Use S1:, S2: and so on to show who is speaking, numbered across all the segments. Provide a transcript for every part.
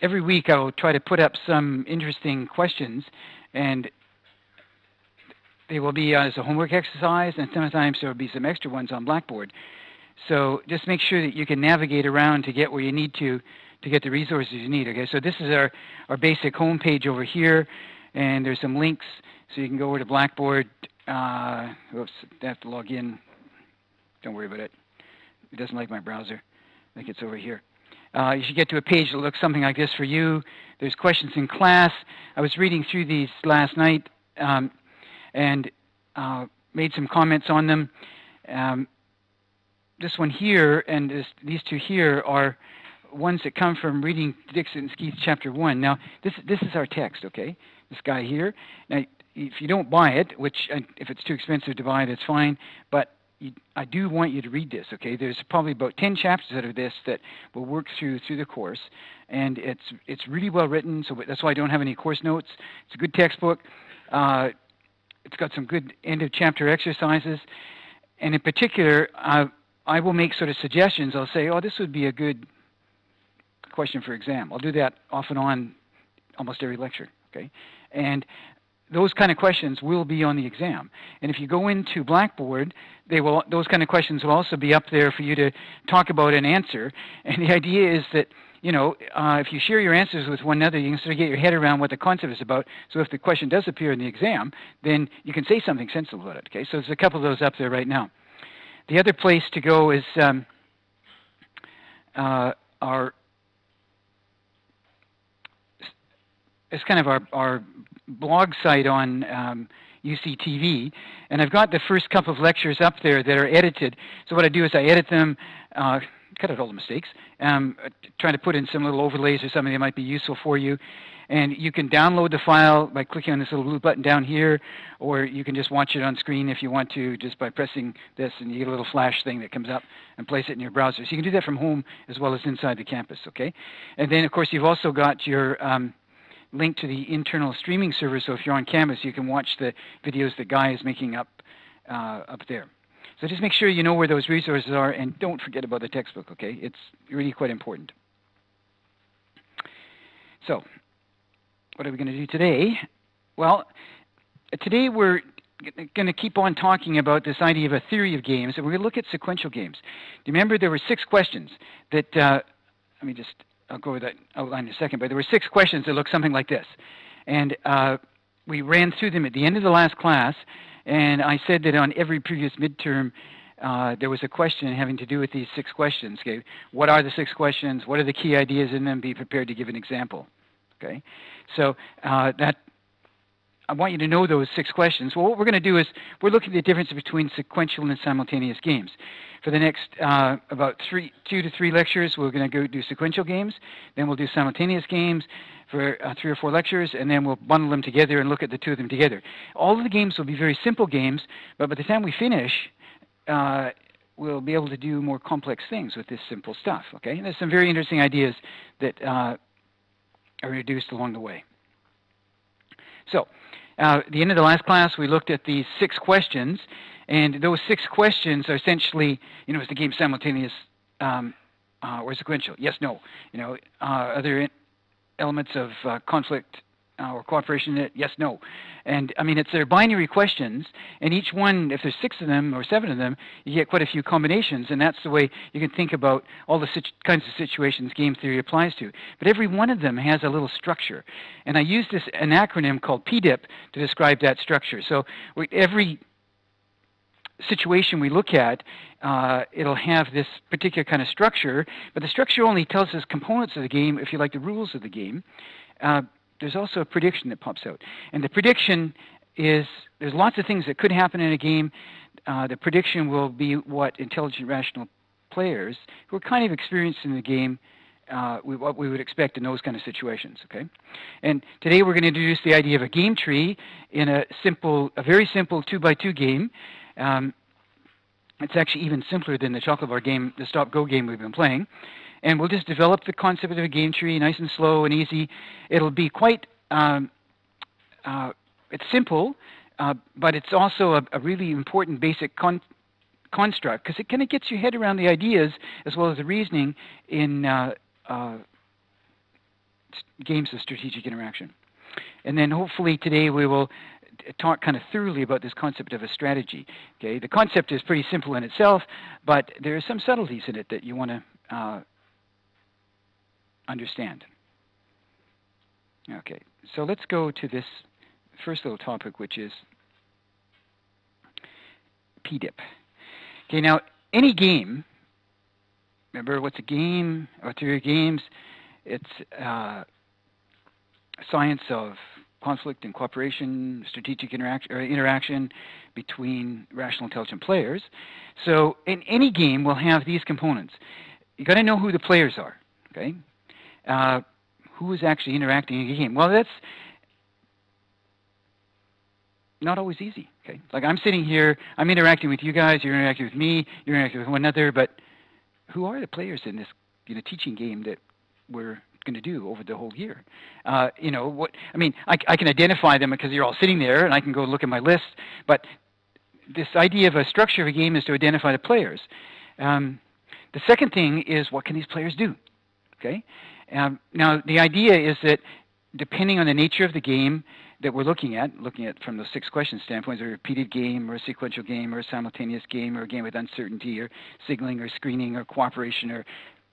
S1: every week I will try to put up some interesting questions, and they will be as a homework exercise, and sometimes there will be some extra ones on Blackboard. So just make sure that you can navigate around to get where you need to get the resources you need. Okay, so this is our basic home page over here, and there's some links so you can go over to Blackboard. Oops, I have to log in. Don't worry about it. It doesn't like my browser. I think it's over here. You should get to a page that looks something like this for you. There's questions in class. I was reading through these last night and made some comments on them. This one here and these two here are ones that come from reading Dixon and Keith chapter 1. Now, this is our text, okay? This guy here. Now, if you don't buy it, which if it's too expensive to buy, that's fine, but I do want you to read this, okay? There's probably about 10 chapters out of this that we'll work through the course, and it's really well written, so that's why I don't have any course notes. It's a good textbook. It's got some good end-of-chapter exercises, and in particular, I will make sort of suggestions. I'll say, oh, this would be a good question for exam. I'll do that off and on almost every lecture, okay? And those kind of questions will be on the exam. And if you go into Blackboard, those kind of questions will also be up there for you to talk about and answer. And the idea is that, you know, if you share your answers with one another, you can sort of get your head around what the concept is about. So if the question does appear in the exam, then you can say something sensible about it, okay? So there's a couple of those up there right now. The other place to go is it's kind of our blog site on UCTV, and I've got the first couple of lectures up there that are edited. So what I do is I edit them, cut out all the mistakes, trying to put in some little overlays or something that might be useful for you. And you can download the file by clicking on this little blue button down here, or you can just watch it on screen if you want to, just by pressing this, and you get a little flash thing that comes up and place it in your browser. So you can do that from home as well as inside the campus, okay? And then, of course, you've also got your link to the internal streaming server, so if you're on campus, you can watch the videos that Guy is making up there. So just make sure you know where those resources are, and don't forget about the textbook, okay? It's really quite important. So, what are we going to do today? Well, today we're going to keep on talking about this idea of a theory of games, and we're going to look at sequential games. Do you remember there were 6 questions that, I'll go over that outline in a second, but there were 6 questions that looked something like this. And we ran through them at the end of the last class, and I said that on every previous midterm, there was a question having to do with these 6 questions. Okay? What are the 6 questions? What are the key ideas in them? Be prepared to give an example. Okay, so I want you to know those 6 questions. Well, what we're going to do is we're looking at the difference between sequential and simultaneous games. For the next about 2 to 3 lectures, we're going to go do sequential games. Then we'll do simultaneous games for 3 or 4 lectures, and then we'll bundle them together and look at the 2 of them together. All of the games will be very simple games, but by the time we finish, we'll be able to do more complex things with this simple stuff. Okay, and there's some very interesting ideas that are introduced along the way. So, at the end of the last class, we looked at these 6 questions, and those 6 questions are essentially, you know, is the game simultaneous or sequential? Yes, no. You know, are there elements of conflict or cooperation in it? Yes, no. And I mean, they're binary questions, and each one, if there's 6 of them or 7 of them, you get quite a few combinations, and that's the way you can think about all the kinds of situations game theory applies to. But every one of them has a little structure, and I use an acronym called PDIP to describe that structure. So every situation we look at, it'll have this particular kind of structure, but the structure only tells us components of the game, if you like, the rules of the game. There's also a prediction that pops out. And the prediction is, there's lots of things that could happen in a game. The prediction will be what intelligent, rational players who are kind of experienced in the game, what we would expect in those kind of situations, okay? And today we're going to introduce the idea of a game tree in a very simple 2x2 game. It's actually even simpler than the chocolate bar game, the stop-go game we've been playing. And we'll just develop the concept of a game tree, nice and slow and easy. It'll be quite, it's simple, but it's also a really important basic construct, because it kind of gets your head around the ideas as well as the reasoning in games of strategic interaction. And then hopefully today we will talk kind of thoroughly about this concept of a strategy. Okay, the concept is pretty simple in itself, but there are some subtleties in it that you want to understand. Okay, so let's go to this first little topic, which is PDIP. Okay, now any game, remember what's a game or theory of games? It's science of conflict and cooperation, strategic interaction between rational intelligent players. So in any game, we'll have these components. You got to know who the players are. Okay, who is actually interacting in a game? Well, that's not always easy. Okay, like I'm sitting here, I'm interacting with you guys, you're interacting with me, you're interacting with one another, but who are the players in this teaching game that we're going to do over the whole year? What I mean, I can identify them because you're all sitting there, and I can go look at my list. But this idea of a structure of a game is to identify the players. The second thing is, what can these players do? Okay. Now the idea is that depending on the nature of the game that we're looking at from those 6 question standpoints, a repeated game or a sequential game or a simultaneous game or a game with uncertainty or signaling or screening or cooperation or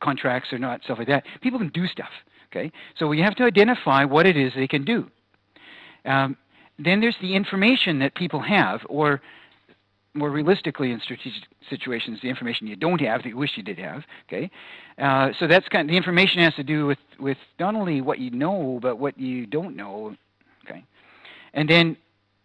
S1: contracts or not, stuff like that, people can do stuff. Okay, so we have to identify what it is they can do. Then there's the information that people have, or more realistically in strategic situations, the information you don't have that you wish you did have. Okay, so that's kind of, the information has to do with not only what you know, but what you don't know. Okay, and then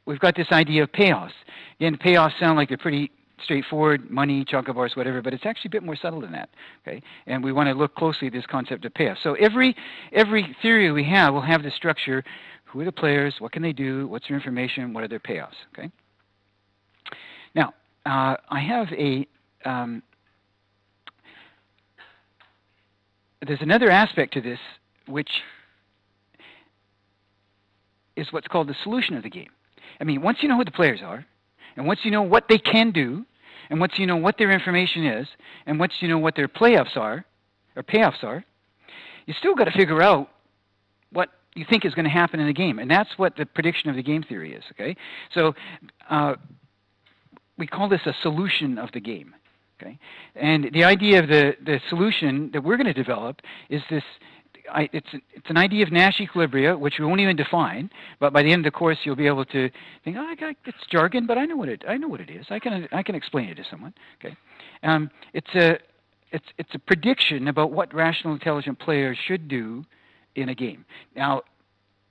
S1: we've got this idea of payoffs. Again, payoffs sound like they're pretty straightforward, money, chocolate bars, whatever, but it's actually a bit more subtle than that. Okay, and we want to look closely at this concept of payoffs. So every theory we have will have the structure: who are the players, what can they do, what's their information, what are their payoffs. Okay. Now I have there's another aspect to this, which is what's called the solution of the game. I mean, once you know who the players are, and once you know what they can do, and once you know what their information is, and once you know what their payoffs are, you still got to figure out what you think is going to happen in the game. And that's what the prediction of the game theory is. Okay, so we call this a solution of the game. Okay, and the idea of the solution that we're going to develop is this. It's an idea of Nash equilibria, which we won't even define, but by the end of the course you'll be able to think, oh, it's jargon, but I know what it is. I can explain it to someone. Okay, it's a prediction about what rational intelligent players should do in a game. Now,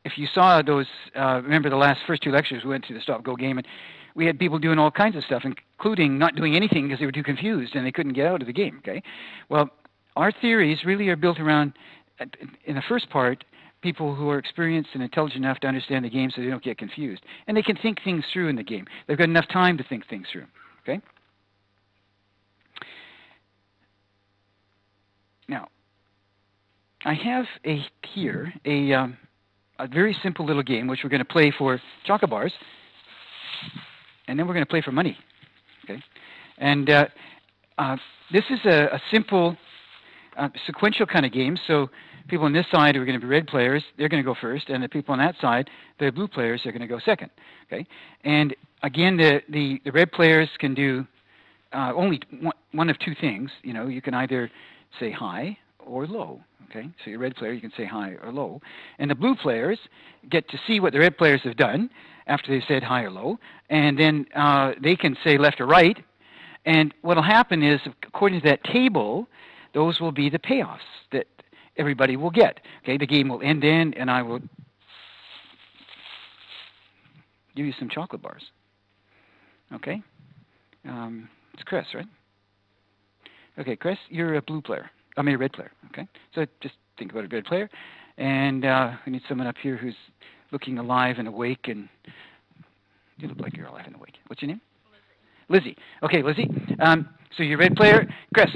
S1: if you saw those, remember the first 2 lectures we went to the Stop Go game, and we had people doing all kinds of stuff, including not doing anything because they were too confused and they couldn't get out of the game. Okay, well, our theories really are built around, in the first part, people who are experienced and intelligent enough to understand the game so they don't get confused. And they can think things through in the game. They've got enough time to think things through. Okay? Now, I have here a very simple little game which we're going to play for chocolate bars, and then we're going to play for money. Okay? And this is a simple sequential kind of game. So people on this side are going to be red players, they're going to go first, and the people on that side, the blue players, are going to go second. Okay, and again, the red players can do only one of 2 things. You can either say high or low. Okay, so your red player, you can say high or low, and the blue players get to see what the red players have done after they've said high or low, and then they can say left or right. And what will happen is, according to that table, those will be the payoffs that everybody will get. Okay, the game will end in, and I will give you some chocolate bars. Okay, it's Chris, right? Okay, Chris, you're a blue player. I mean, a red player. Okay, so just think about a red player, and we need someone up here who's looking alive and awake, and you look like you're alive and awake. What's your name? Lizzie. Okay, Lizzie. So you're a red player, Chris.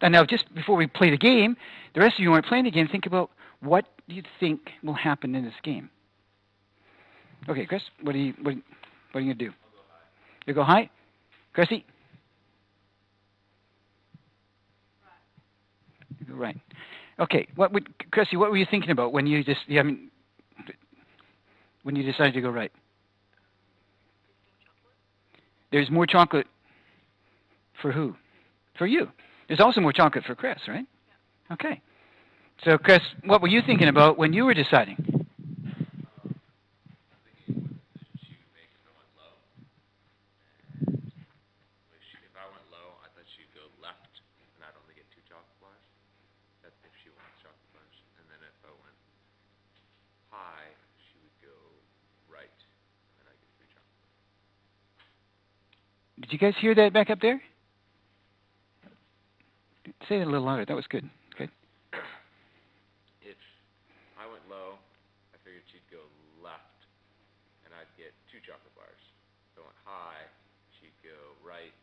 S1: And now, just before we play the game, the rest of you who aren't playing the game, think about what you think will happen in this game. Okay, Chris, what are you going to do? You go high? Chrissy? You go right. Okay, Chrissy, what were you thinking about when you when you decided to go right? There's more chocolate for who? For you. There's also more chocolate for Chris, right? Okay. So, Chris, what were you thinking about when you were deciding?
S2: If I went low, I thought she'd go left, and I'd only get 2 chocolate bars. That's if she wants chocolate bars. And then if I went high, she would go right, and then I'd get 3 chocolate bars.
S1: Did you guys hear that back up there? Say it a little louder. That was good. Okay.
S2: If I went low, I figured she'd go left, and I'd get 2 chocolate bars. If I went high, she'd go right,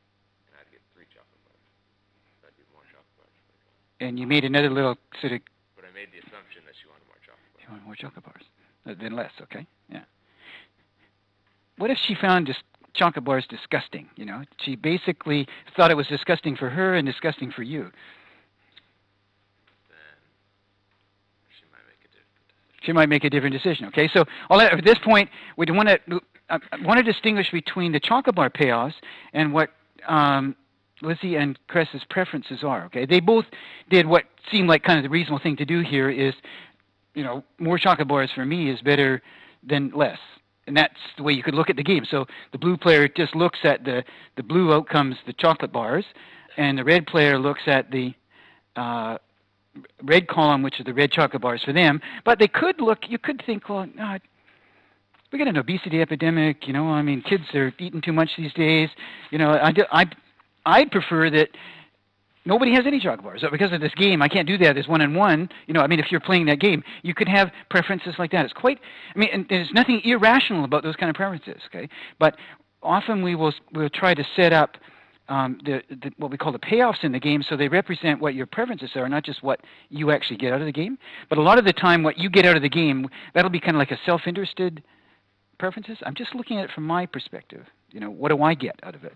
S2: and I'd get 3 chocolate bars. So I'd get more chocolate bars.
S1: And you made another little sort of...
S2: But I made the assumption that she wanted more chocolate bars.
S1: She wanted more chocolate bars. Then less, okay? Yeah. What if she found just chocolate bars disgusting, you know? She basically thought it was disgusting for her and disgusting for you.
S2: Then she might make a different decision.
S1: She might make a different decision, okay? So at this point, we want to distinguish between the chocolate bar payoffs and what Lizzie and Chris's preferences are, okay? They both did what seemed like kind of the reasonable thing to do here is, you know, more chocolate bars for me is better than less. And that's the way you could look at the game. So the blue player just looks at the blue outcomes, the chocolate bars, and the red player looks at the red column, which are the red chocolate bars for them. But they could look, you could think, well, we got an obesity epidemic, you know, I mean, kids are eating too much these days. You know, I'd prefer that nobody has any chocolate bars. So because of this game, I can't do that. There's 1-on-1. You know, I mean, if you're playing that game, you could have preferences like that. It's quite, I mean, and there's nothing irrational about those kind of preferences, okay? But often we'll try to set up what we call the payoffs in the game so they represent what your preferences are, not just what you actually get out of the game. But a lot of the time, what you get out of the game, that'll be kind of like a self-interested preferences. I'm just looking at it from my perspective. You know, what do I get out of it?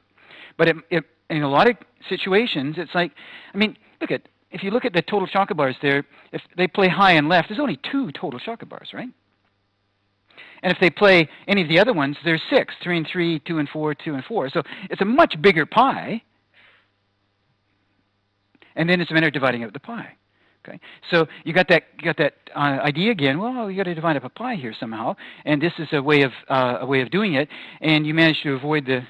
S1: But in a lot of situations, it's like, I mean, if you look at the total chocolate bars there, if they play high and left, there's only 2 total chocolate bars, right? And if they play any of the other ones, there's 6, 3 and 3, 2 and 4, 2 and 4. So it's a much bigger pie. And then it's a matter of dividing up the pie. Okay, so you got that idea again. Well, you got to divide up a pie here somehow, and this is a way of doing it. And you managed to avoid the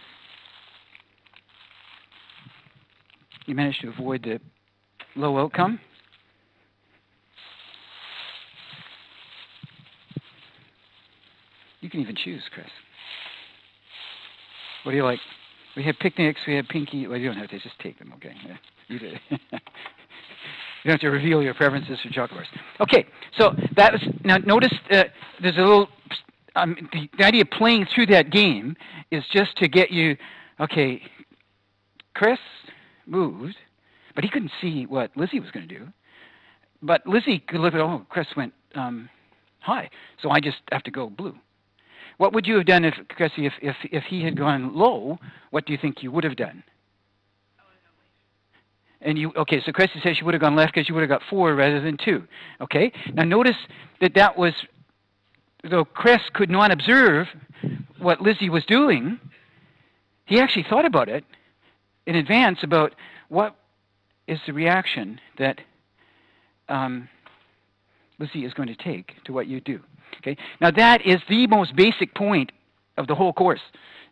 S1: low outcome. You can even choose, Chris. What do you like? We have picnics. We have pinky. Well, you don't have to. Just take them, okay? Yeah, you did. You don't have to reveal your preferences for chocolate bars. Okay, so that was, now notice there's a little, the idea of playing through that game is just to get you, okay, Chris moved, but he couldn't see what Lizzie was going to do. But Lizzie could look at, oh, Chris went high, so I just have to go blue. What would you have done if, Chrissy, if he had gone low? What do you think you would have done? And you, okay, so Chrissy says she would have gone left because you would have got 4 rather than 2. Okay, now notice that was, though Chris could not observe what Lizzie was doing, he actually thought about it in advance about what is the reaction that Lizzie is going to take to what you do. Okay, now that is the most basic point of the whole course.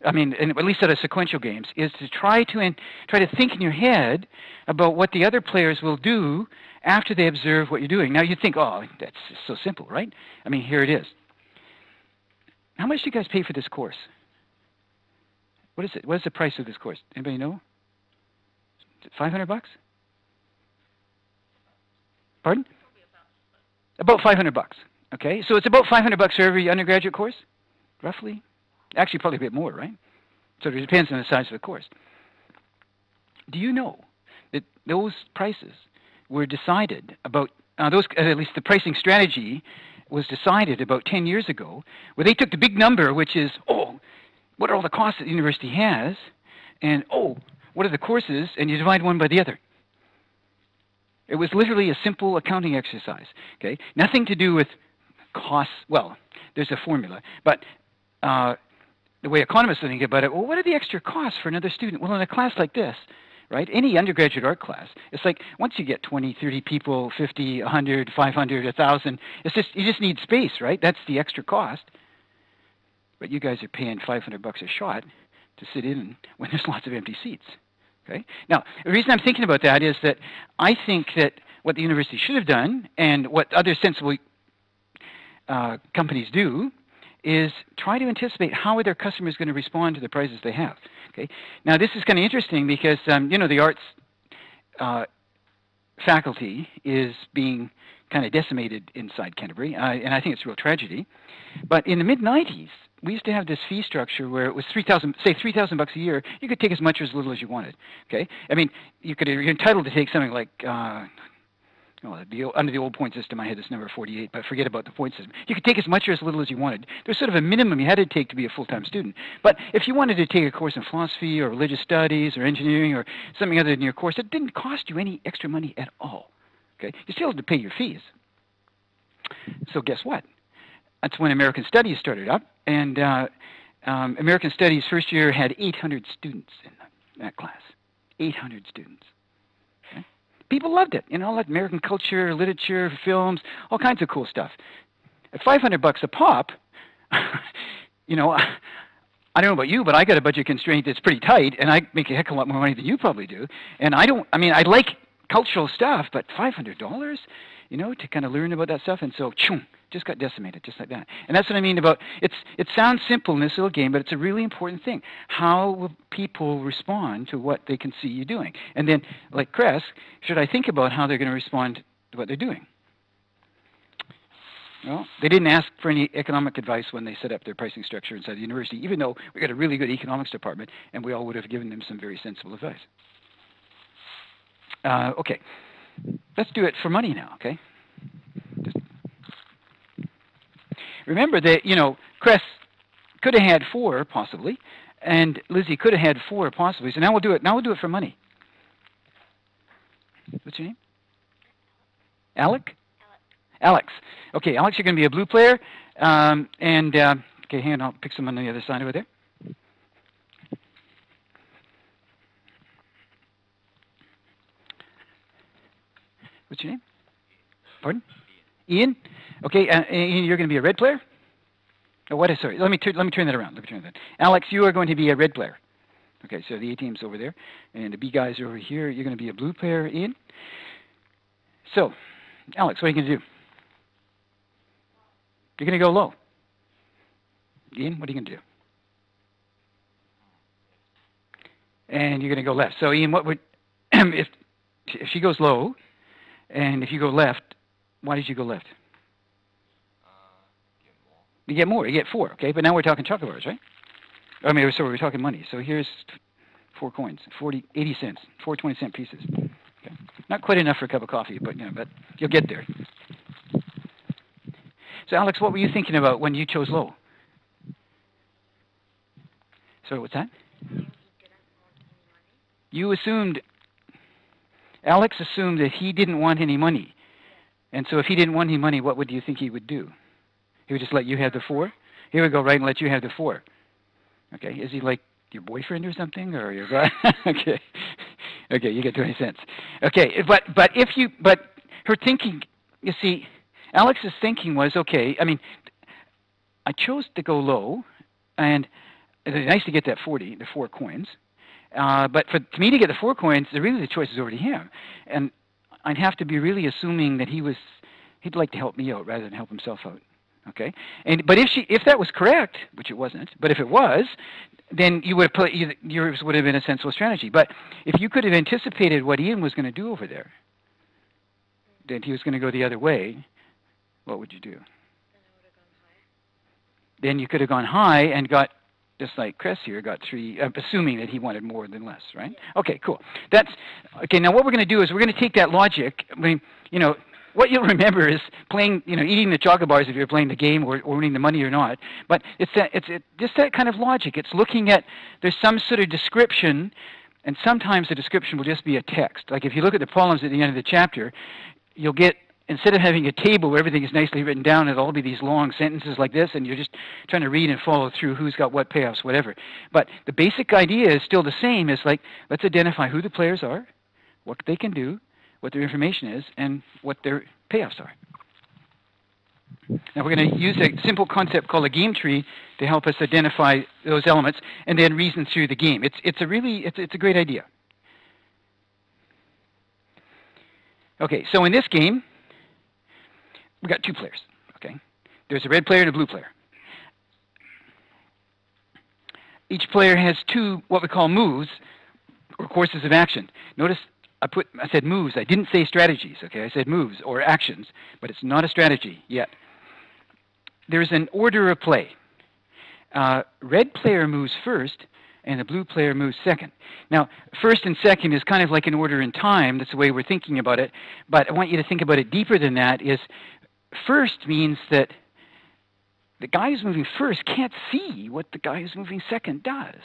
S1: I mean, at least out of sequential games, is to try to think in your head about what the other players will do after they observe what you're doing. Now you think, oh, that's so simple, right? I mean, here it is. How much do you guys pay for this course? What is it? What is the price of this course? Anybody know? Is it $500? Pardon? About $500. Okay, so it's about $500 for every undergraduate course, roughly. Actually, probably a bit more, right? So it depends on the size of the course. Do you know that those prices were decided about, at least the pricing strategy was decided about 10 years ago, where they took the big number, which is, oh, what are all the costs that the university has, and, oh, what are the courses, and you divide one by the other. It was literally a simple accounting exercise. Okay, nothing to do with costs. Well, there's a formula, but the way economists think about it, well, what are the extra costs for another student? Well, in a class like this, right, any undergraduate art class, it's like once you get 20, 30 people, 50, 100, 500, 1,000, it's just, you just need space, right? That's the extra cost. But you guys are paying $500 a shot to sit in when there's lots of empty seats. Okay? Now, the reason I'm thinking about that is that I think that what the university should have done, and what other sensible companies do, is try to anticipate how are their customers going to respond to the prices they have. Okay? Now, this is kind of interesting because, you know, the arts faculty is being kind of decimated inside Canterbury, and I think it's a real tragedy. But in the mid-90s, we used to have this fee structure where it was $3,000 a year. You could take as much or as little as you wanted. Okay, I mean, you're entitled to take something like, under the old point system, I had this number 48, but forget about the point system. You could take as much or as little as you wanted. There's sort of a minimum you had to take to be a full-time student. But if you wanted to take a course in philosophy or religious studies or engineering or something other than your course, it didn't cost you any extra money at all. Okay, you still had to pay your fees. So guess what? That's when American Studies started up, and American Studies first year had 800 students in that class. 800 students. Okay? People loved it, you know, like American culture, literature, films, all kinds of cool stuff. At $500 a pop, you know, I don't know about you, but I got a budget constraint that's pretty tight, and I make a heck of a lot more money than you probably do. And I mean, I like cultural stuff, but $500, you know, to kind of learn about that stuff, and so, just got decimated, just like that. And that's what I mean about, it sounds simple in this little game, but it's a really important thing. How will people respond to what they can see you doing? And then, like Chris, should I think about how they're going to respond to what they're doing? Well, they didn't ask for any economic advice when they set up their pricing structure inside the university, even though we got a really good economics department, and we all would have given them some very sensible advice. Okay, let's do it for money now, okay? Remember that, you know, Chris could have had 4 possibly, and Lizzie could have had 4 possibly. So now we'll do it. Now we'll do it for money. What's your name? Alec? Alex. Okay, Alex, you're going to be a blue player. Okay, hang on, I'll pick someone on the other side over there. What's your name? Pardon? Ian? Okay, Ian, you're going to be a red player? Oh, what? Sorry, let me turn that around. Let me turn that. Alex, you are going to be a red player. Okay, so the A team's over there, and the B guys are over here. You're going to be a blue player, Ian. So, Alex, what are you going to do? You're going to go low. Ian, what are you going to do? And you're going to go left. So, Ian, what would if she goes low, and if you go left, why did you go left? You get more. You get 4, okay? But now we're talking chocolate bars, right? I mean, so we're talking money. So here's 4 coins, 80 cents, 4 20-cent pieces. Okay. Not quite enough for a cup of coffee, but, you know, but you'll get there. So, Alex, what were you thinking about when you chose low? Sorry, what's that? You assumed, Alex assumed that he didn't want any money. And so if he didn't want any money, what would you think he would do? He would just let you have the 4? He would go right and let you have the 4. Okay, is he like your boyfriend or something, or your guy? Okay, okay, you get 20 cents. Okay, but her thinking, you see, Alex's thinking was, okay, I mean, I chose to go low, and it's nice to get that 40, the 4 coins. But for me to get the 4 coins, really the choice is over to him, and I'd have to be really assuming that he'd like to help me out rather than help himself out. Okay, but if that was correct, which it wasn't, but if it was, then yours would have been a sensible strategy. But if you could have anticipated what Ian was going to do over there, that he was going to go the other way, what would you do? Then I would have gone high. Then you could have gone high and got, just like Chris here, got 3, assuming that he wanted more than less, right? Yeah. Okay, cool. Okay. Now what we're going to do is we're going to take that logic. I mean, you know, what you'll remember is playing, you know, eating the chocolate bars if you're playing the game or winning the money or not. But it's just that kind of logic. It's looking at, there's some sort of description And sometimes the description will just be a text. Like if you look at the problems at the end of the chapter, you'll get, instead of having a table where everything is nicely written down, it'll all be these long sentences like this, and you're just trying to read and follow through who's got what payoffs, whatever. But the basic idea is still the same. It's like, let's identify who the players are, what they can do, what their information is, and what their payoffs are. Now we're going to use a simple concept called a game tree to help us identify those elements and then reason through the game. It's a great idea. Okay, so in this game, we've got two players. Okay, there's a red player and a blue player. Each player has two what we call moves or courses of action. Notice I said moves. I didn't say strategies. Okay, I said moves or actions, but it's not a strategy yet. There's an order of play. Red player moves first, and the blue player moves second. Now, first and second is kind of like an order in time. That's the way we're thinking about it. But I want you to think about it deeper than that. Is first means that the guy who's moving first can't see what the guy who's moving second does.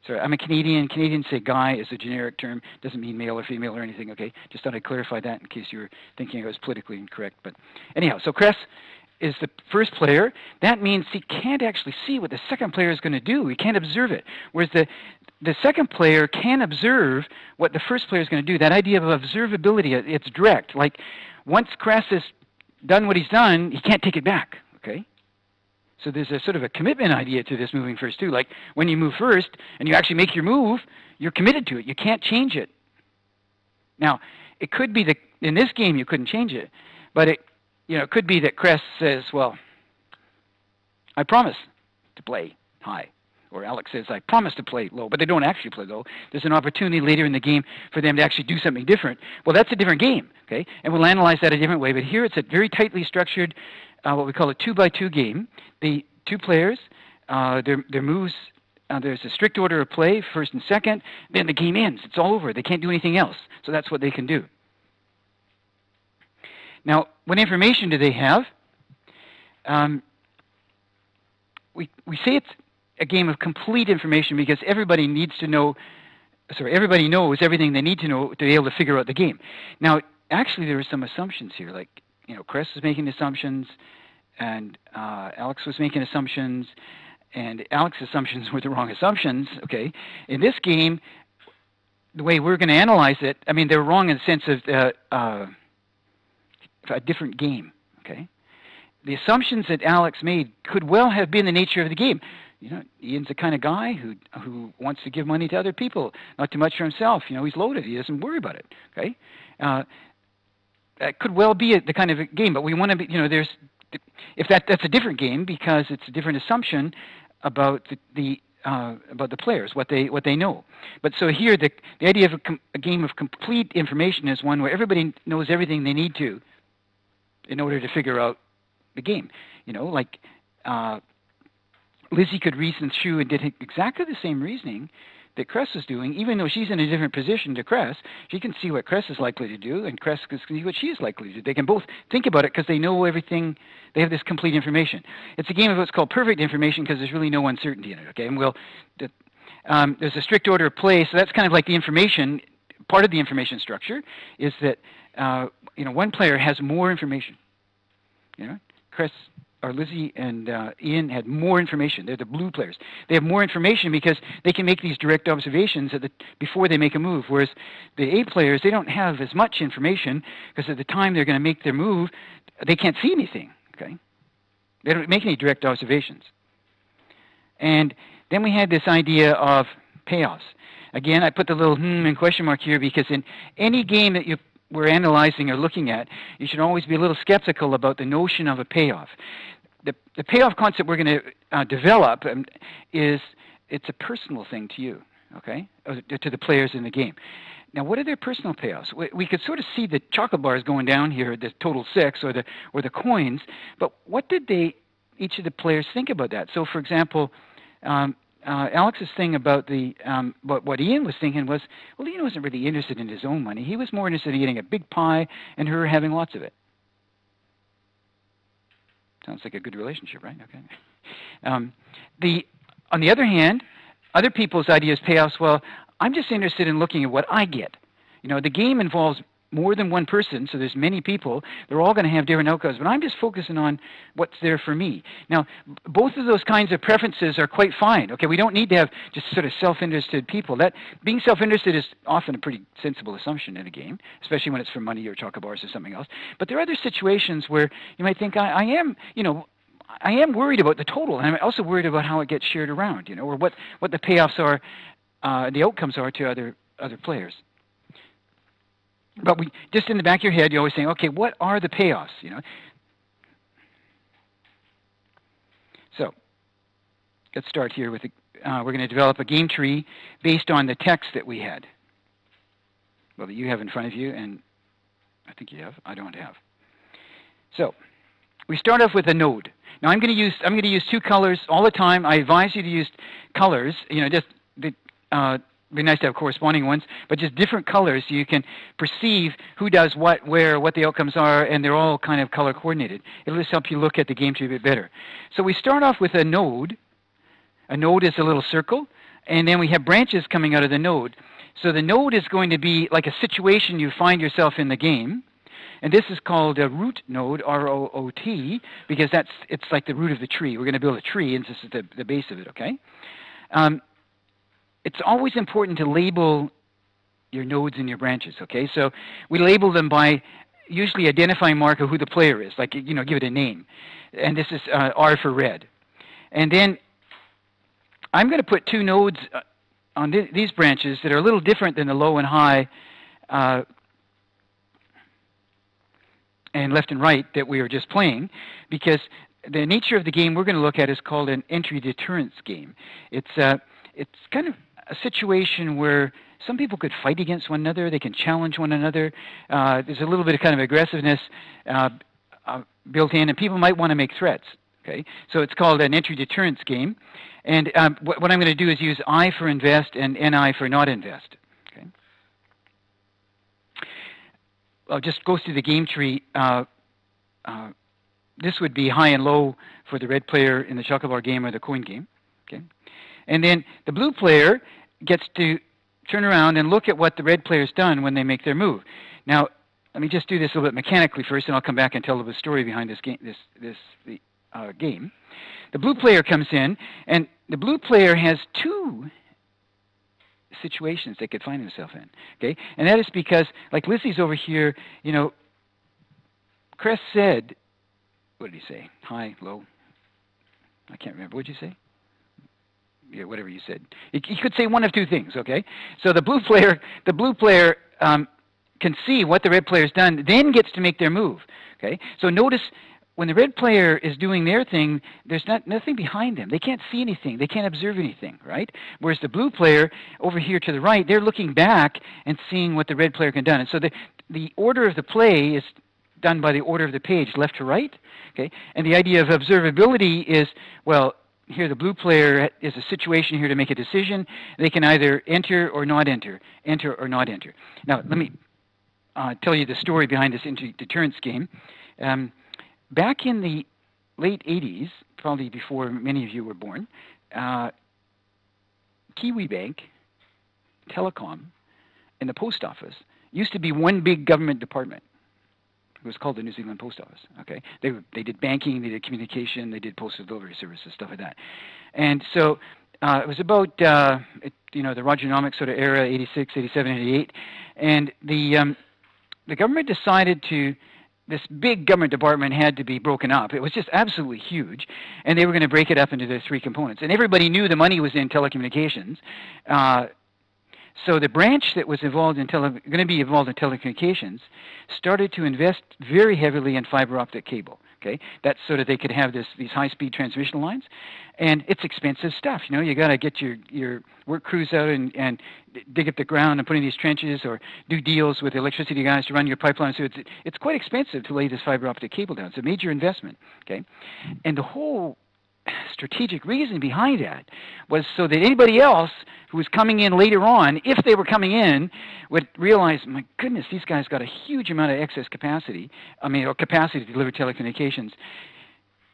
S1: Sorry, I'm a Canadian. Canadians say guy is a generic term. Doesn't mean male or female or anything, okay? Just thought I'd clarify that in case you were thinking I was politically incorrect. But anyhow, so Cress is the first player. That means he can't actually see what the second player is going to do. He can't observe it. Whereas the second player can observe what the first player is going to do. That idea of observability, it's direct. Like once Cress has done what he's done, he can't take it back, okay? So there's a sort of a commitment idea to this moving first too. Like when you move first and you actually make your move, you're committed to it. You can't change it. Now, it could be that in this game you couldn't change it, but it could be that Cress says, well, I promise to play high. Or Alex says, I promise to play low, but they don't actually play low. There's an opportunity later in the game for them to actually do something different. Well, that's a different game, okay? And we'll analyze that a different way. But here it's a very tightly structured, what we call a 2-by-2 game. The two players, their moves, there's a strict order of play, first and second. Then the game ends. It's all over. They can't do anything else. So that's what they can do. Now, what information do they have? We say it's a game of complete information because everybody needs to know, everybody knows everything they need to know to be able to figure out the game. Now, actually, there are some assumptions here. Like, Cress was making assumptions, and Alex was making assumptions, and Alex's assumptions were the wrong assumptions, okay? In this game, the way we're going to analyze it, I mean, they're wrong in the sense of a different game, okay? The assumptions that Alex made could well have been the nature of the game. Ian's the kind of guy who wants to give money to other people, not too much for himself. He's loaded. He doesn't worry about it, okay? That could well be the kind of a game, but we want to be, if that's a different game because it's a different assumption about the players, what they know. But so here, the idea of a game of complete information is one where everybody knows everything they need to in order to figure out the game. Like Lizzie could reason through and did exactly the same reasoning that Cress was doing, even though she's in a different position to Cress. She can see what Cress is likely to do, and Cress can see what she is likely to do. They can both think about it because they know everything. They have this complete information. It's a game of what's called perfect information because there's really no uncertainty in it. Okay, and there's a strict order of play, so that's kind of like the information. Part of the information structure is that one player has more information. Cress or Lizzie and Ian had more information. They're the blue players. They have more information because they can make these direct observations before they make a move, whereas the A players, they don't have as much information because at the time they're going to make their move, they can't see anything, okay? They don't make any direct observations. And then we had this idea of payoffs. Again, I put the little and question mark here because in any game that we're analyzing or looking at, you should always be a little skeptical about the notion of a payoff. The payoff concept we're going to develop it's a personal thing to you, okay, to the players in the game. Now, what are their personal payoffs? We could sort of see the chocolate bars going down here, the total 6, or the coins, but what did each of the players think about that? So, for example, Alex's thing about what Ian was thinking was, well, Ian wasn't really interested in his own money. He was more interested in getting a big pie and her having lots of it. Sounds like a good relationship, right? Okay. On the other hand, other people's ideas, payoffs, well, I'm just interested in looking at what I get. You know, the game involves more than one person, so there's many people. They're all going to have different outcomes, but I'm just focusing on what's there for me. Now, both of those kinds of preferences are quite fine. Okay, we don't need to have just sort of self-interested people. That being self-interested is often a pretty sensible assumption in a game, especially when it's for money or chocolate bars or something else. But there are other situations where you might think, I am, you know, I am worried about the total, and I'm also worried about how it gets shared around, you know, or what the payoffs are, the outcomes are to other players. But we just in the back of your head, you're always saying, okay, what are the payoffs? You know. So let's start here with we're going to develop a game tree based on the text that we had. Well, that you have in front of you, and I think you have. I don't have. So we start off with a node. Now I'm going to use two colors all the time. I advise you to use colors. You know, just the it'd be nice to have corresponding ones, but just different colors so you can perceive who does what, where, what the outcomes are, and they're all kind of color coordinated. It'll just help you look at the game tree a bit better. So we start off with a node. A node is a little circle, and then we have branches coming out of the node. So the node is going to be like a situation you find yourself in the game, and this is called a root node, R-O-O-T, because it's like the root of the tree. We're going to build a tree, and this is the base of it, okay? It's always important to label your nodes and your branches, okay? So we label them by usually identifying marker who the player is, like, you know, give it a name. And this is R for red. And then I'm going to put two nodes on these branches that are a little different than the low and high and left and right that we were just playing, because the nature of the game we're going to look at is called an entry deterrence game. It's kind of a situation where some people could fight against one another. They can challenge one another. There's a little bit of kind of aggressiveness built in, and people might want to make threats. Okay, so it's called an entry deterrence game. And what I'm going to do is use I for invest and NI for not invest. Okay, I'll just go through the game tree. This would be high and low for the red player in the chocolate bar game or the coin game. Okay, and then the blue player gets to turn around and look at what the red player's done when they make their move. Now, let me just do this a little bit mechanically first, and I'll come back and tell the story behind this game. Game. The blue player comes in, and the blue player has two situations they could find himself in. Okay, and that is because, like Lizzie's over here, you know, Chris said, what did he say? High, low? I can't remember. What did you say? Yeah, whatever you said. You could say one of two things, okay? So the blue player can see what the red player's done, then gets to make their move, okay? So notice when the red player is doing their thing, there's nothing behind them. They can't see anything. They can't observe anything, right? Whereas the blue player over here to the right, they're looking back and seeing what the red player can do. And so the order of the play is done by the order of the page, left to right, okay? And the idea of observability is, well, here the blue player is a situation here to make a decision. They can either enter or not enter or not enter. Now, let me tell you the story behind this entry deterrence game. Back in the late 80s, probably before many of you were born, Kiwi Bank, Telecom, and the post office used to be one big government department. It was called the New Zealand Post Office. Okay, they did banking, they did communication, they did postal delivery services, stuff like that. And so it was about you know, the Rogernomics sort of era, 86, 87, 88, and the government decided this big government department had to be broken up. It was just absolutely huge, and they were going to break it up into the three components. And everybody knew the money was in telecommunications. So the branch that was involved in going to be involved in telecommunications started to invest very heavily in fiber optic cable. Okay, that's so that they could have these high-speed transmission lines, and it's expensive stuff. You know, you got to get your work crews out and dig up the ground and put in these trenches, or do deals with electricity guys to run your pipeline. So it's quite expensive to lay this fiber optic cable down. It's a major investment. Okay, and the whole strategic reason behind that was so that anybody else who was coming in later on, if they were coming in, would realize, my goodness, these guys got a huge amount of excess capacity, or capacity to deliver telecommunications.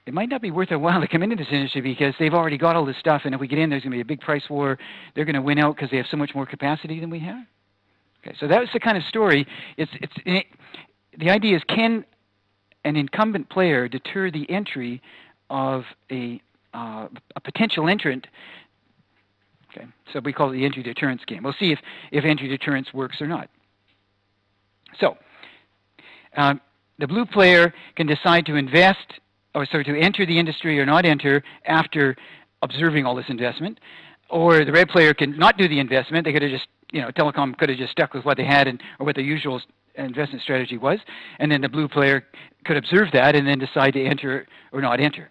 S1: it might not be worth their while to come into this industry because they've already got all this stuff, and if we get in, there's going to be a big price war. They're going to win out because they have so much more capacity than we have. Okay, so that was the kind of story. The idea is, can an incumbent player deter the entry of a potential entrant? Okay, so we call it the entry deterrence game. We'll see if entry deterrence works or not. So the blue player can decide to invest, or sorry, to enter the industry or not enter after observing all this investment, or the red player can not do the investment. They could have just, telecom could have just stuck with what they had or what their usual investment strategy was, and then the blue player could observe that and then decide to enter or not enter.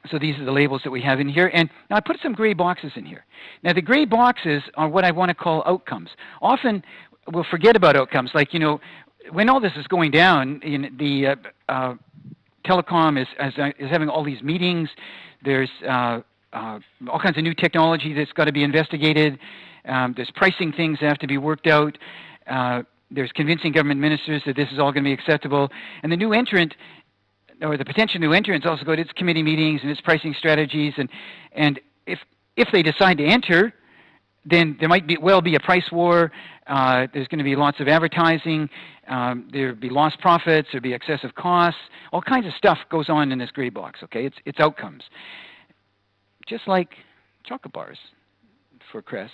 S1: So these are the labels that we have in here. And now I put some gray boxes in here. Now the gray boxes are what I want to call outcomes. Often we'll forget about outcomes. Like, when all this is going down, the telecom is having all these meetings. There's all kinds of new technology that's got to be investigated. There's pricing things that have to be worked out. There's convincing government ministers that this is all going to be acceptable. And the new entrant, or the potential new entrants, also go to its committee meetings and its pricing strategies, and if they decide to enter, then there might well be a price war. There's going to be lots of advertising. There'll be lost profits. There'll be excessive costs. All kinds of stuff goes on in this gray box. Okay, it's outcomes, just like chocolate bars for Cress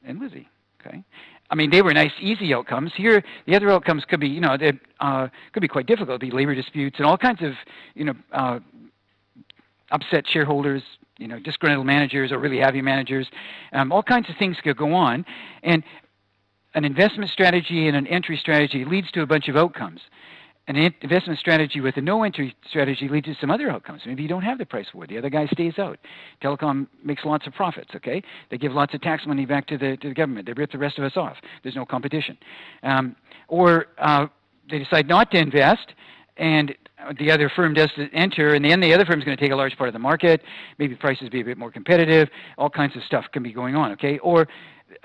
S1: and Lizzie. Okay. I mean, they were nice, easy outcomes. Here, the other outcomes could be, could be quite difficult. It'd be labor disputes and all kinds of, upset shareholders, disgruntled managers or really happy managers. All kinds of things could go on. And an investment strategy and an entry strategy leads to a bunch of outcomes. An investment strategy with a no-entry strategy leads to some other outcomes. Maybe you don't have the price war. The other guy stays out. Telecom makes lots of profits, okay? They give lots of tax money back to the government. They rip the rest of us off. There's no competition. Or they decide not to invest, and the other firm does enter, and then the other firm is going to take a large part of the market. Maybe prices be a bit more competitive. All kinds of stuff can be going on, okay? Or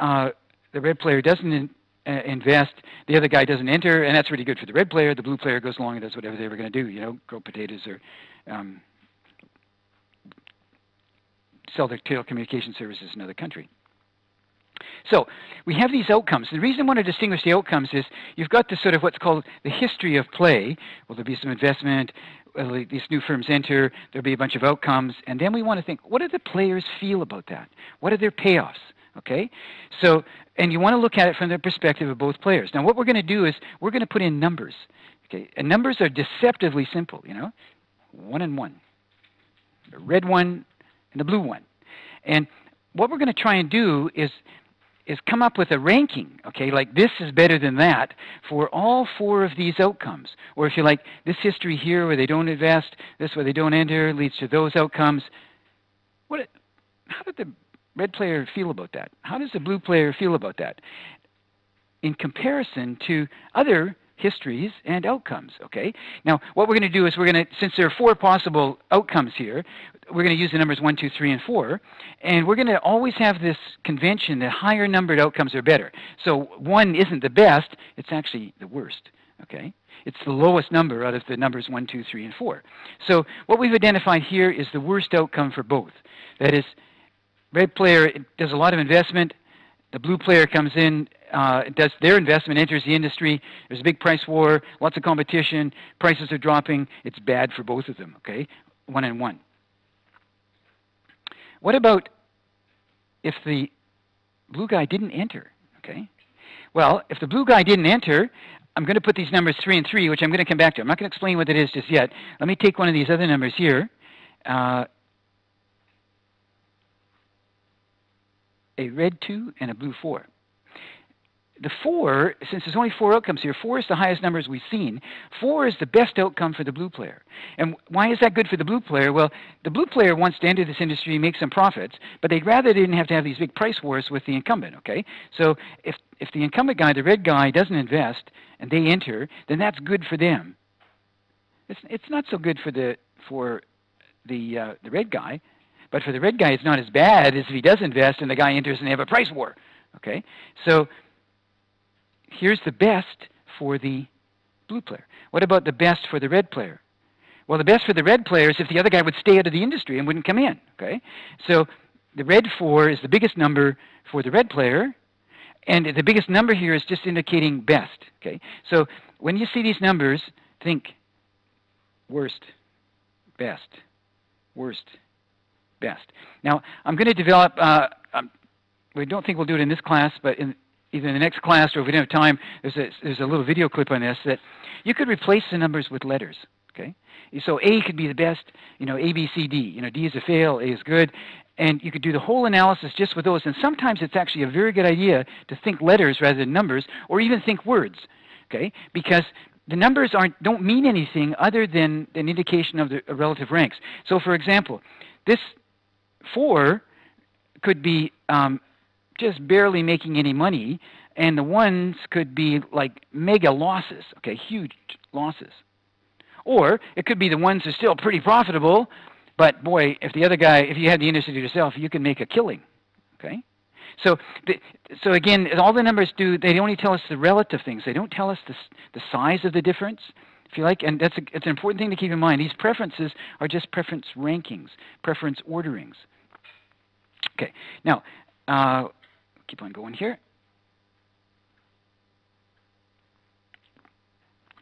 S1: the red player doesn't invest, the other guy doesn't enter, and that's really good for the red player. The blue player goes along and does whatever they were going to do, grow potatoes or sell their telecommunication services in another country. So we have these outcomes. The reason I want to distinguish the outcomes is you've got this sort of what's called the history of play. Will there be some investment? Will these new firms enter? There'll be a bunch of outcomes. And then we want to think, what do the players feel about that? What are their payoffs? Okay, so, and you want to look at it from the perspective of both players. Now, what we're going to do is we're going to put in numbers. Okay, and numbers are deceptively simple. 1 and 1, the red one and the blue one. And what we're going to try and do is come up with a ranking. Okay, like this is better than that for all 4 of these outcomes. Or if you like, this history here where they don't invest, this where they don't enter leads to those outcomes. How did the red player feel about that? How does the blue player feel about that in comparison to other histories and outcomes? Okay. Now, what we're going to do is since there are 4 possible outcomes here, we're going to use the numbers 1, 2, 3, and 4, and we're going to always have this convention that higher numbered outcomes are better. So 1 isn't the best; it's actually the worst. Okay. It's the lowest number out of the numbers 1, 2, 3, and 4. So what we've identified here is the worst outcome for both. That is, red player does a lot of investment. The blue player comes in, does their investment, enters the industry. There's a big price war, lots of competition. Prices are dropping. It's bad for both of them, okay? 1 and 1. What about if the blue guy didn't enter, okay? Well, if the blue guy didn't enter, I'm going to put these numbers 3 and 3, which I'm going to come back to. I'm not going to explain what it is just yet. Let me take one of these other numbers here. A red 2 and a blue 4. The 4, since there's only 4 outcomes here, 4 is the highest numbers we've seen. 4 is the best outcome for the blue player. And why is that good for the blue player? Well, the blue player wants to enter this industry, make some profits, but they'd rather didn't have to have these big price wars with the incumbent, okay? So if the incumbent guy, the red guy, doesn't invest and they enter, then that's good for them. It's not so good for the red guy. But for the red guy, it's not as bad as if he does invest and the guy enters and they have a price war. Okay? So here's the best for the blue player. What about the best for the red player? Well, the best for the red player is if the other guy would stay out of the industry and wouldn't come in, okay? So the red 4 is the biggest number for the red player, and the biggest number here is just indicating best, okay? So when you see these numbers, think worst, best, worst, best. Now, I'm going to develop, we don't think we'll do it in this class, but in either in the next class or if we don't have time, there's a little video clip on this that you could replace the numbers with letters, okay? So A could be the best, you know, A, B, C, D. You know, D is a fail, A is good. And you could do the whole analysis just with those. And sometimes it's actually a very good idea to think letters rather than numbers, or even think words, okay? Because the numbers don't mean anything other than an indication of the relative ranks. So, for example, this 4 could be just barely making any money, and the 1s could be like mega losses, okay, huge losses. Or it could be the 1s are still pretty profitable, but boy, if the other guy, if you had the industry to yourself, you can make a killing, okay? So again, all the numbers do, they only tell us the relative things. They don't tell us the size of the difference, if you like, and it's an important thing to keep in mind. These preferences are just preference rankings, preference orderings. Okay, now, keep on going here.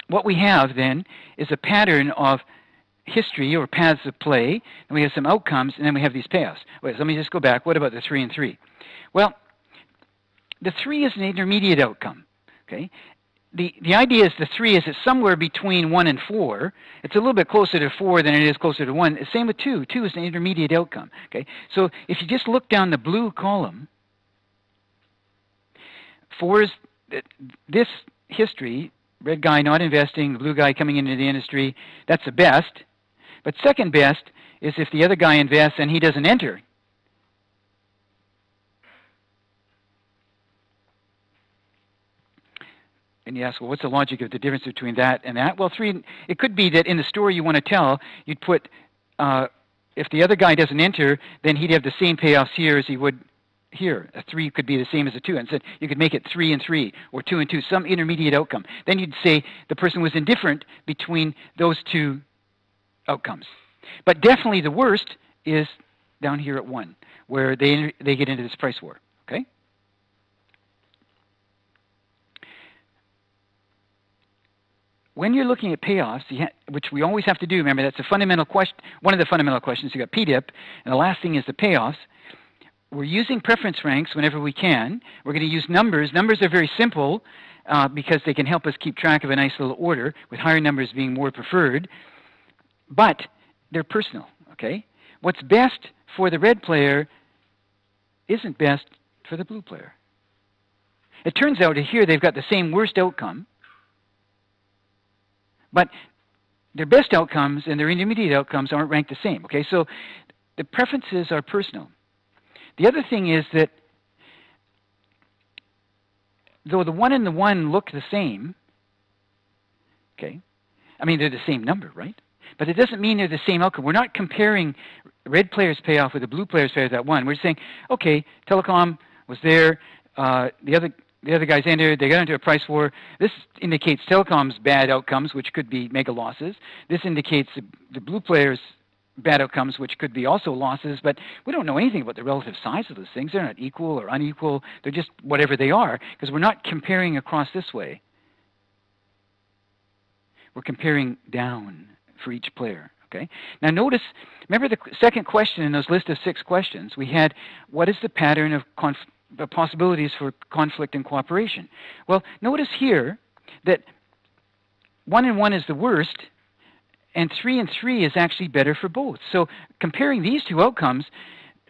S1: What we have then is a pattern of history or paths of play, and we have some outcomes, and then we have these payoffs. Wait, let me just go back. What about the 3 and 3? Well, the 3 is an intermediate outcome, okay? The idea is the 3 is it's somewhere between 1 and 4. It's a little bit closer to 4 than it is closer to 1. Same with 2. 2 is an intermediate outcome, okay? So if you just look down the blue column, 4 is this history, red guy not investing, blue guy coming into the industry, that's the best. But second best is if the other guy invests and he doesn't enter. And you ask, well, what's the logic of the difference between that and that? Well, 3, it could be that in the story you want to tell, you'd put, if the other guy doesn't enter, then he'd have the same payoffs here as he would here. A 3 could be the same as a 2. And so you could make it 3 and 3 or 2 and 2, some intermediate outcome. Then you'd say the person was indifferent between those two outcomes. But definitely the worst is down here at 1, where they get into this price war, okay? When you're looking at payoffs, which we always have to do, remember that's a fundamental question, one of the fundamental questions. You got PDIP, and the last thing is the payoffs. We're using preference ranks whenever we can. We're going to use numbers. Numbers are very simple because they can help us keep track of a nice little order, with higher numbers being more preferred. But they're personal, okay? What's best for the red player isn't best for the blue player. It turns out here they've got the same worst outcome, but their best outcomes and their intermediate outcomes aren't ranked the same, okay? So the preferences are personal. The other thing is that though the 1 and the 1 look the same, okay, I mean, they're the same number, right? But it doesn't mean they're the same outcome. We're not comparing red player's payoff with the blue player's payoff at 1. We're saying, okay, telecom was there, the other guys entered, they got into a price war. This indicates telecom's bad outcomes, which could be mega losses. This indicates the blue player's bad outcomes, which could be also losses, but we don't know anything about the relative size of those things. They're not equal or unequal. They're just whatever they are, because we're not comparing across this way. We're comparing down for each player, okay? Now notice, remember the second question in those list of 6 questions, we had, what is the pattern of the possibilities for conflict and cooperation? Well, notice here that 1 and 1 is the worst, and 3 and 3 is actually better for both. So comparing these two outcomes,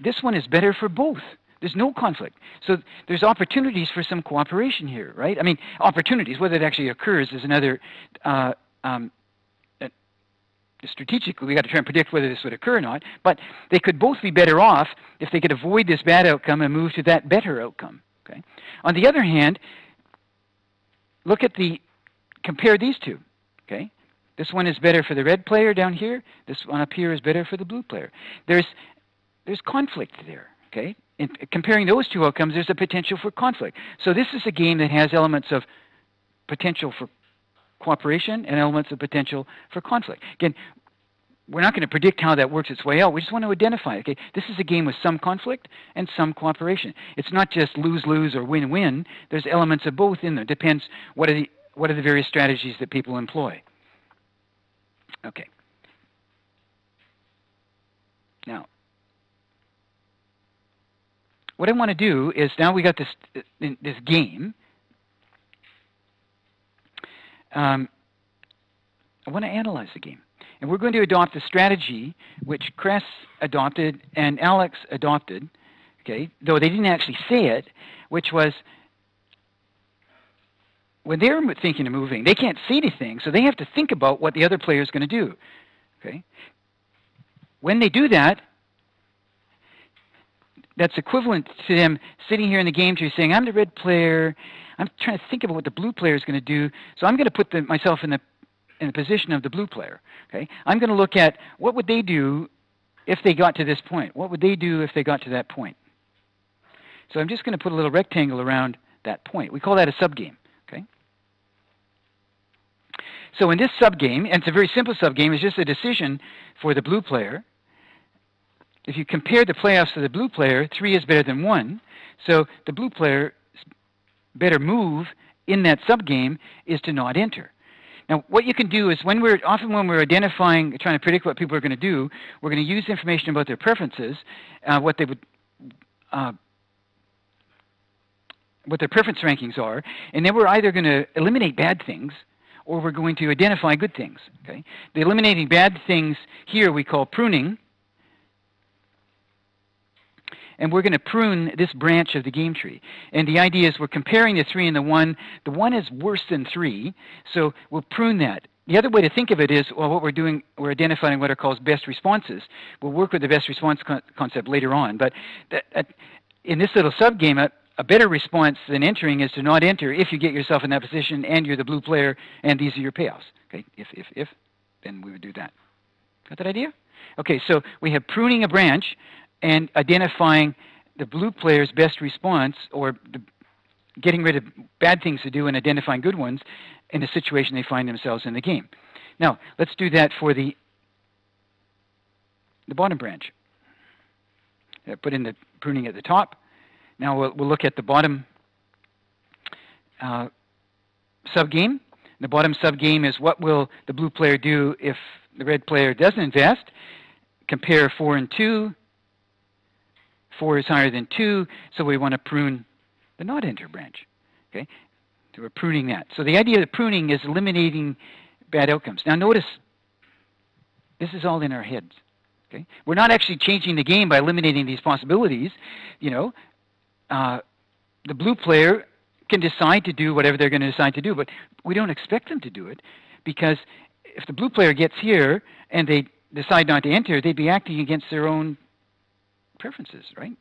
S1: this one is better for both. There's no conflict. So there's opportunities for some cooperation here, right? I mean, opportunities, whether it actually occurs is another, strategically, we got to try and predict whether this would occur or not, but they could both be better off if they could avoid this bad outcome and move to that better outcome, okay? On the other hand, look at compare these two, okay? This one is better for the red player down here. This one up here is better for the blue player. There's conflict there, okay? In comparing those two outcomes, there's a potential for conflict. So this is a game that has elements of potential for cooperation and elements of potential for conflict. Again, we're not going to predict how that works its way out. We just want to identify, okay, this is a game with some conflict and some cooperation. It's not just lose-lose or win-win. There's elements of both in there. Depends what are the various strategies that people employ. Okay. Now, what I want to do is, now we got this game. I want to analyze the game. And we're going to adopt a strategy which Cress adopted and Alex adopted, okay, though they didn't actually say it, which was when they're thinking of moving, they can't see anything, so they have to think about what the other player is going to do. Okay? When they do that, that's equivalent to them sitting here in the game tree saying, I'm the red player, I'm trying to think about what the blue player is going to do, so I'm going to put myself in the position of the blue player. Okay? I'm going to look at what would they do if they got to this point. What would they do if they got to that point? So I'm just going to put a little rectangle around that point. We call that a subgame. Okay? So in this subgame, and it's a very simple subgame, it's just a decision for the blue player. If you compare the playoffs to the blue player, 3 is better than 1. So the blue player's better move in that subgame is to not enter. Now, what you can do is often when we're identifying, trying to predict what people are going to do, we're going to use information about their preferences, what their preference rankings are, and then we're either going to eliminate bad things or we're going to identify good things. Okay? The eliminating bad things here we call pruning, and we're going to prune this branch of the game tree. And the idea is we're comparing the 3 and the 1. The 1 is worse than 3, so we'll prune that. The other way to think of it is, well, what we're doing, we're identifying what are called best responses. We'll work with the best response concept later on. But in this little subgame, a better response than entering is to not enter if you get yourself in that position and you're the blue player and these are your payoffs. Okay, if, then we would do that. Got that idea? Okay, so we have pruning a branch and identifying the blue player's best response, or getting rid of bad things to do and identifying good ones in the situation they find themselves in the game. Now, let's do that for the bottom branch. Put in the pruning at the top. Now we'll look at the bottom subgame. The bottom subgame is what will the blue player do if the red player doesn't invest. Compare 4 and 2. 4 is higher than 2, so we want to prune the not enter branch. Okay? So we're pruning that. So the idea of pruning is eliminating bad outcomes. Now notice, this is all in our heads. Okay? We're not actually changing the game by eliminating these possibilities. You know, the blue player can decide to do whatever they're going to decide to do, but we don't expect them to do it, because if the blue player gets here and they decide not to enter, they'd be acting against their own preferences, right?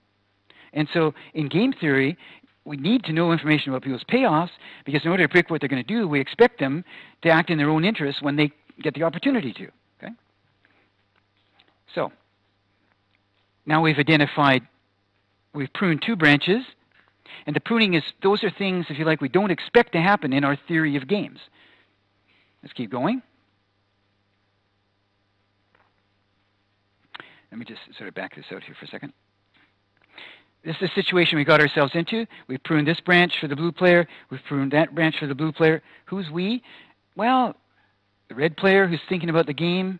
S1: And so in game theory, we need to know information about people's payoffs, because in order to predict what they're going to do, we expect them to act in their own interests when they get the opportunity to. Okay? So now we've pruned 2 branches, and the pruning is, those are things, if you like, we don't expect to happen in our theory of games. Let's keep going. Let me just sort of back this out here for a second. This is the situation we got ourselves into. We've pruned this branch for the blue player. We've pruned that branch for the blue player. Who's we? Well, the red player who's thinking about the game.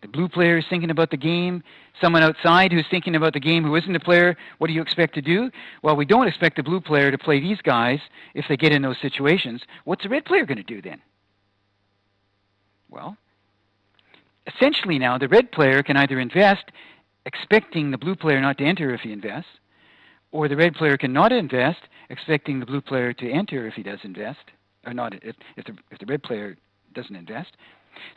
S1: The blue player is thinking about the game. Someone outside who's thinking about the game who isn't a player. What do you expect to do? Well, we don't expect the blue player to play these guys if they get in those situations. What's the red player going to do then? Well, essentially now, the red player can either invest, expecting the blue player not to enter if he invests, or the red player can not invest, expecting the blue player to enter if he does invest, or not if the red player doesn't invest.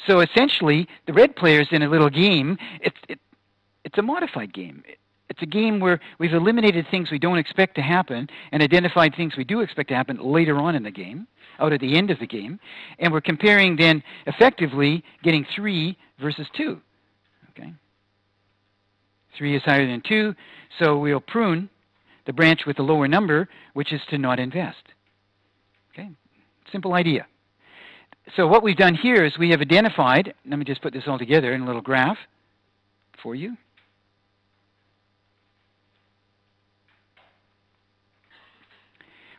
S1: So essentially, the red player's in a little game. It's a modified game. It's a game where we've eliminated things we don't expect to happen and identified things we do expect to happen later on in the game, out at the end of the game, and we're comparing then effectively getting 3 versus 2. Okay, 3 is higher than 2, so we'll prune the branch with the lower number, which is to not invest. Okay, simple idea. so what we've done here is we have identified, let me just put this all together in a little graph for you.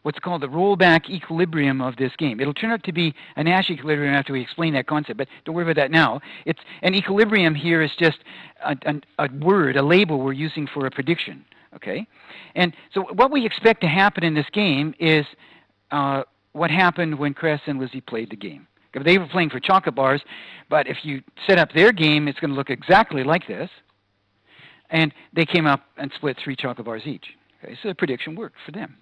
S1: What's called the rollback equilibrium of this game. It'll turn out to be a Nash equilibrium after we explain that concept, but don't worry about that now. It's an equilibrium here is just a word, a label we're using for a prediction. Okay, and so what we expect to happen in this game is what happened when Cress and Lizzie played the game. They were playing for chocolate bars, but if you set up their game, it's going to look exactly like this. And they came up and split 3 chocolate bars each. Okay, so the prediction worked for them.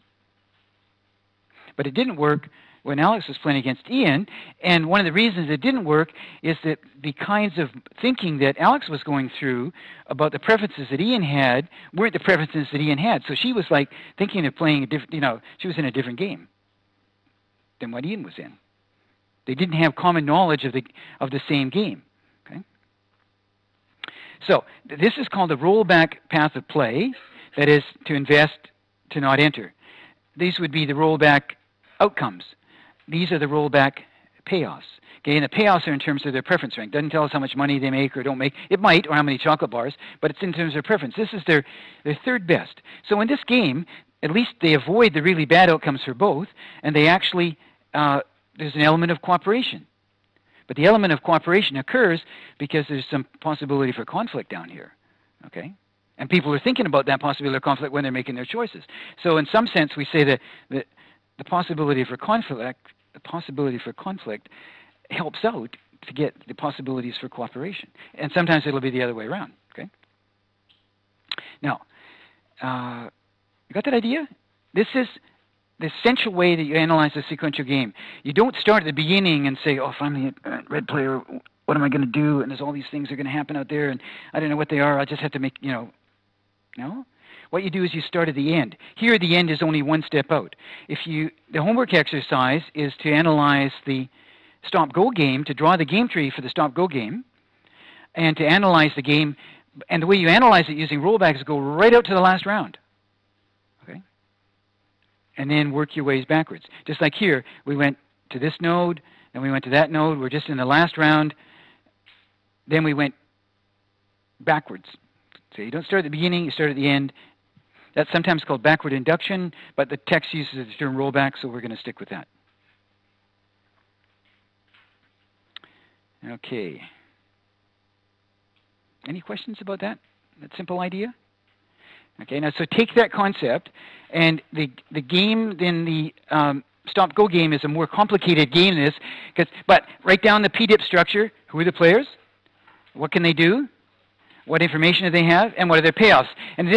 S1: But it didn't work when Alex was playing against Ian, and one of the reasons it didn't work is that the kinds of thinking that Alex was going through about the preferences that Ian had weren't the preferences that Ian had. So she was like thinking of playing a different, she was in a different game than what Ian was in. They didn't have common knowledge of the same game. Okay? So this is called the rollback path of play, that is to invest, to not enter. These would be the rollback outcomes. These are the rollback payoffs. Okay, and the payoffs are in terms of their preference rank. Doesn't tell us how much money they make or don't make. It might, or how many chocolate bars, but it's in terms of their preference. This is their third best. So in this game, at least they avoid the really bad outcomes for both, and they actually, there's an element of cooperation. But the element of cooperation occurs because there's some possibility for conflict down here. Okay? And people are thinking about that possibility of conflict when they're making their choices. So in some sense, we say that the possibility for conflict helps out to get the possibilities for cooperation. And sometimes it'll be the other way around. Okay? Now, you got that idea? This is the essential way that you analyze a sequential game. You don't start at the beginning and say, oh, if I'm the red player, what am I going to do? And there's all these things that are going to happen out there, and I don't know what they are. I just have to make, No. What you do is you start at the end. Here, the end is only one step out. The homework exercise is to analyze the stop-go game, to draw the game tree for the stop-go game, and to analyze the game. And the way you analyze it using rollback is go right out to the last round. Okay? And then work your ways backwards. Just like here, we went to this node, then we went to that node. We're just in the last round. Then we went backwards. So you don't start at the beginning, you start at the end. That's sometimes called backward induction, but the text uses the term rollback, so we're going to stick with that. Okay. Any questions about that? That simple idea? Okay, now so take that concept, and the game, then the stop-go game is a more complicated game than this, but write down the PDIP structure. Who are the players? What can they do? What information do they have, and what are their payoffs? And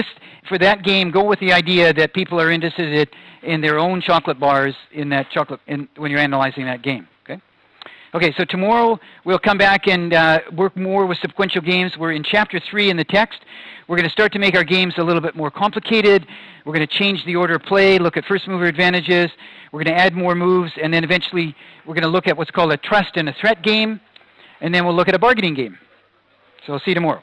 S1: for that game, go with the idea that people are interested in their own chocolate bars in that when you're analyzing that game. Okay. Okay. So tomorrow we'll come back and work more with sequential games. We're in Chapter 3 in the text. We're going to start to make our games a little bit more complicated. We're going to change the order of play, look at first mover advantages. We're going to add more moves, and then eventually we're going to look at what's called a trust and a threat game, and then we'll look at a bargaining game. So I'll see you tomorrow.